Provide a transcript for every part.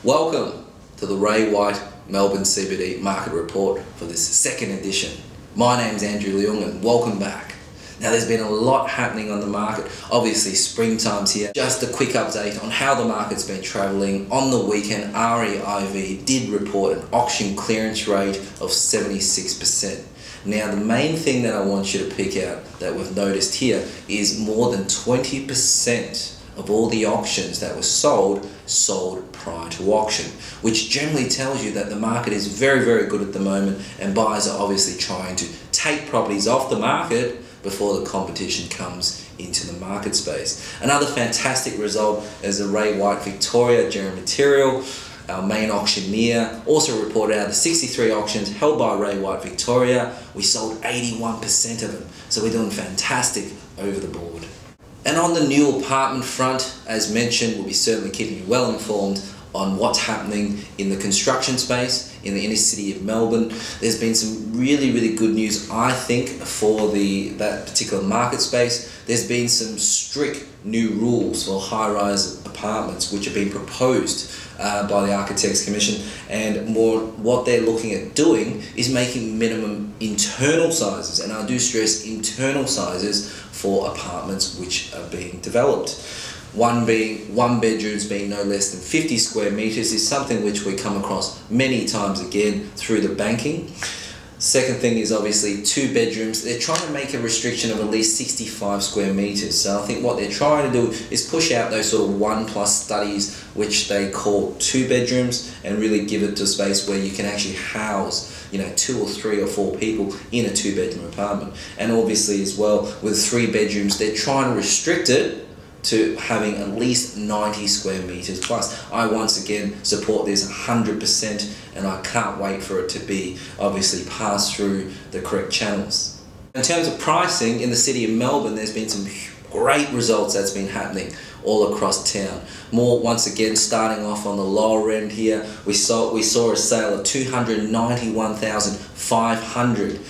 Welcome to the Ray White Melbourne CBD Market Report for this second edition. My name's Andrew Leung and welcome back. Now there's been a lot happening on the market. Obviously springtime's here. Just a quick update on how the market's been travelling. On the weekend, REIV did report an auction clearance rate of 76%. Now the main thing that I want you to pick out that we've noticed here is more than 20% of all the auctions that were sold prior to auction, which generally tells you that the market is very, very good at the moment and buyers are obviously trying to take properties off the market before the competition comes into the market space. Another fantastic result is the Ray White Victoria General Material. Our main auctioneer also reported out of the 63 auctions held by Ray White Victoria, we sold 81% of them. So we're doing fantastic over the board. And on the new apartment front, as mentioned, we'll be certainly keeping you well informed on what's happening in the construction space in the inner city of Melbourne. There's been some really, really good news, I think, for that particular market space. There's been some strict new rules for high-rise apartments which have been proposed by the Architects Commission, and what they're looking at doing is making minimum internal sizes, and I do stress internal sizes for apartments which are being developed. One bedrooms being no less than 50 square meters is something which we come across many times again through the banking. Second thing is obviously 2 bedrooms. They're trying to make a restriction of at least 65 square meters. So I think what they're trying to do is push out those sort of 1+ studies, which they call 2 bedrooms, and really give it to a space where you can actually house 2 or 3 or 4 people in a 2-bedroom apartment. And obviously as well with 3 bedrooms, they're trying to restrict it to having at least 90 square meters plus. I once again support this 100%, and I can't wait for it to be obviously passed through the correct channels. In terms of pricing in the city of Melbourne, there's been some great results that's been happening all across town. Once again, starting off on the lower end here, we saw a sale of 291,500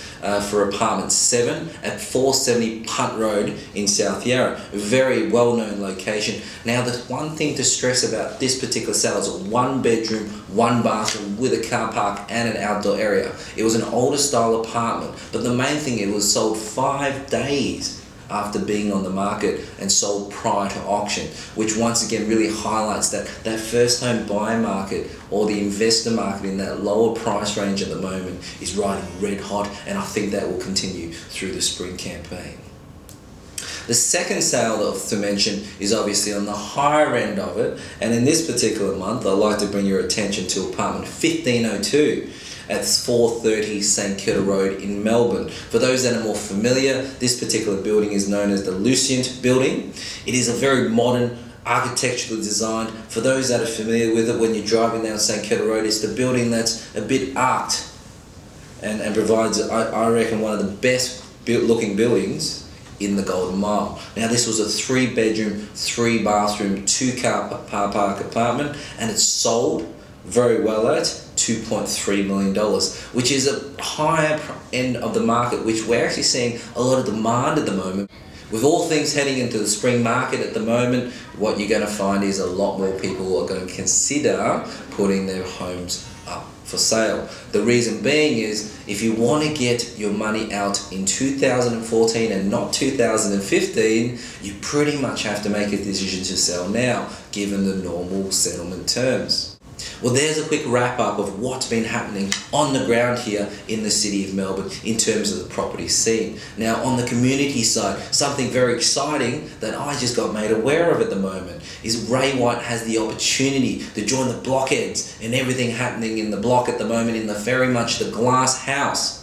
for apartment 7 at 470 Punt Road in South Yarra. A very well-known location. Now, the one thing to stress about this particular sale is a 1-bedroom, 1-bathroom with a car park and an outdoor area. It was an older style apartment, but the main thing, it was sold 5 days after being on the market and sold prior to auction, which once again really highlights that first home buyer market or the investor market in that lower price range at the moment is riding red hot, and I think that will continue through the spring campaign. The second sale to mention is obviously on the higher end of it, and in this particular month I'd like to bring your attention to apartment 1502 at 430 St Kilda Road in Melbourne. For those that are more familiar, this particular building is known as the Lucient building. It is a very modern, architecturally designed. For those that are familiar with it, when you're driving down St Kilda Road, it's the building that's a bit arced and provides, I reckon, one of the best looking buildings in the Golden Mile. Now this was a 3-bedroom, 3-bathroom, 2-car park apartment, and it's sold very well at $2.3 million, which is a higher end of the market, which we're actually seeing a lot of demand at the moment. With all things heading into the spring market at the moment, what you're going to find is a lot more people are going to consider putting their homes up for sale. The reason being is, if you want to get your money out in 2014 and not 2015, you pretty much have to make a decision to sell now, given the normal settlement terms. Well, there's a quick wrap up of what's been happening on the ground here in the city of Melbourne in terms of the property scene. Now, on the community side, something very exciting that I just got made aware of at the moment is Ray White has the opportunity to join the blockheads and everything happening in the block at the moment in the very much the glass house.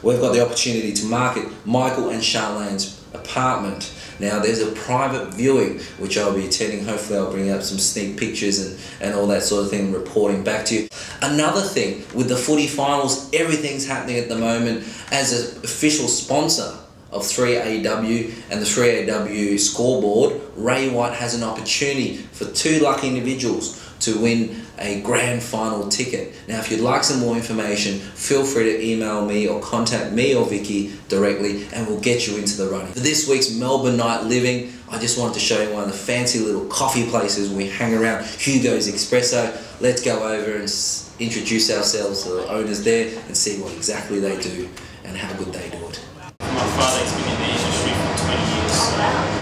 We've got the opportunity to market Michael and Charlene's apartment. Now there's a private viewing which I'll be attending. Hopefully I'll bring up some sneak pictures and all that sort of thing, reporting back to you. Another thing, with the footy finals, everything's happening at the moment. As an official sponsor of 3AW and the 3AW scoreboard, Ray White has an opportunity for 2 lucky individuals to win a grand final ticket. Now, if you'd like some more information, feel free to email me or contact me or Vicky directly, and we'll get you into the running. For this week's Melbourne Night Living, I just wanted to show you one of the fancy little coffee places we hang around, Hugo's Espresso. Let's go over and introduce ourselves to the owners there and see what exactly they do and how good they do it. My father's been in the industry for 20 years.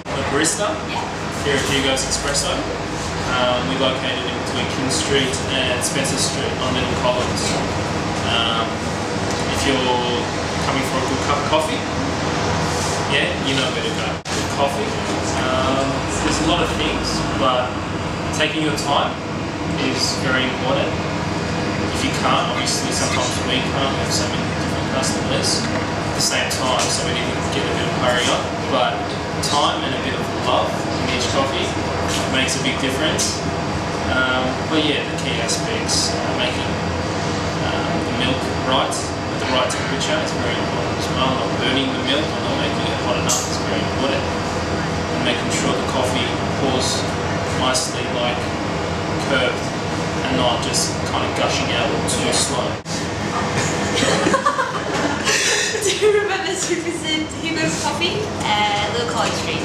I'm a barista here at Hugo's Espresso. We're located in between King Street and Spencer Street on Little Collins. If you're coming for a good cup of coffee, yeah, you know where to go. Good coffee. There's a lot of things, but taking your time is very important. If you can't, obviously sometimes we can't have so many different customers at the same time, so we need to get a bit of hurry up. But time and a bit of love in each coffee makes a big difference. But yeah, the key aspects, making the milk right at the right temperature is very important as well. Not burning the milk or not making it hot enough is very important. And making sure the coffee pours nicely, like curved, and not just kind of gushing out too slow. Do you remember Super Hugo's Coffee? Little College Street.